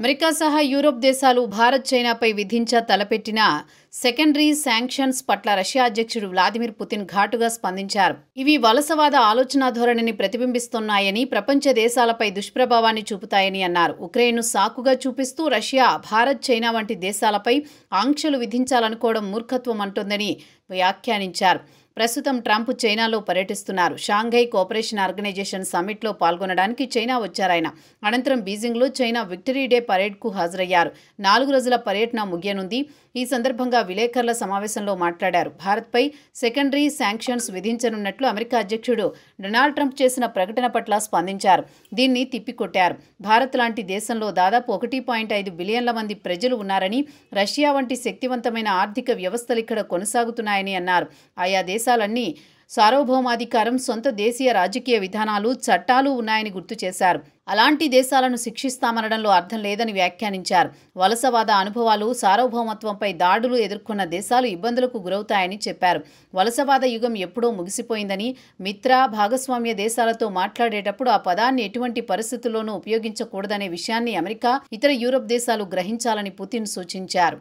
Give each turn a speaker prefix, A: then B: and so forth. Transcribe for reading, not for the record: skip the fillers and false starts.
A: America సహా Europe దేశాలు భారత్ చైనాపై తలపెట్టిన సెకండరీ శాంక్షన్స్ పట్ల రష్యా అధ్యక్షుడు వ్లాదిమిర్ పుతిన్ ఘాటుగా స్పందించారు. ఇవి వలసవాద ఆలోచనా ధోరణిని ప్రతిబింబిస్తున్నాయని, ప్రపంచ దేశాలపై దుష్ప్రభావాన్ని చూపుతాయని అన్నారు. ఉక్రెయిన్ను సాకుగా చూపిస్తూ రష్యా భారత్, చైనా వంటి దేశాలపై ఆంక్షలు విధించాలనుకోవడం మూర్ఖత్వం అంటోందని వ్యాఖ్యానించారు. ప్రస్తుతం ట్రంప్ చైనాలో పర్యటిస్తున్నారు. షాంఘై కోఆపరేషన్ ఆర్గనైజేషన్ సమ్మిట్లో పాల్గొనడానికి చైనా వచ్చారాయన. అనంతరం బీజింగ్లో చైనా విక్టరీ డే పరేడ్కు హాజరయ్యారు. 4 రోజుల పర్యటన ముగియనుంది. ఈ సందర్భంగా విలేకరుల సమావేశంలో మాట్లాడారు. భారత్పై సెకండరీ శాంక్షన్స్ విధించనున్నట్లు అమెరికా అధ్యక్షుడు డొనాల్డ్ ట్రంప్ చేసిన ప్రకటన పట్ల స్పందించారు. దీన్ని తిప్పికొట్టారు. భారత్ లాంటి దేశంలో దాదాపు 1.5 బిలియన్ల మంది ప్రజలు ఉన్నారని, రష్యా వంటి శక్తివంతమైన ఆర్థిక వ్యవస్థలు ఇక్కడ కొనసాగుతున్నాయని అన్నారు. ఆయా దేశాలన్నీ సార్వభౌమాధికారం, సొంత దేశీయ రాజకీయ విధానాలు, చట్టాలు ఉన్నాయని గుర్తు చేశారు. అలాంటి దేశాలను శిక్షిస్తామనడంలో అర్థం లేదని వ్యాఖ్యానించారు. వలసవాద అనుభవాలు, సార్వభౌమత్వంపై దాడులు ఎదుర్కొన్న దేశాలు ఇబ్బందులకు గురవుతాయని చెప్పారు. వలసవాద యుగం ఎప్పుడో ముగిసిపోయిందని, మిత్ర, భాగస్వామ్య దేశాలతో మాట్లాడేటప్పుడు ఆ పదాన్ని ఎటువంటి పరిస్థితుల్లోనూ ఉపయోగించకూడదనే విషయాన్ని అమెరికా, ఇతర యూరప్ దేశాలు గ్రహించాలని పుతిన్ సూచించారు.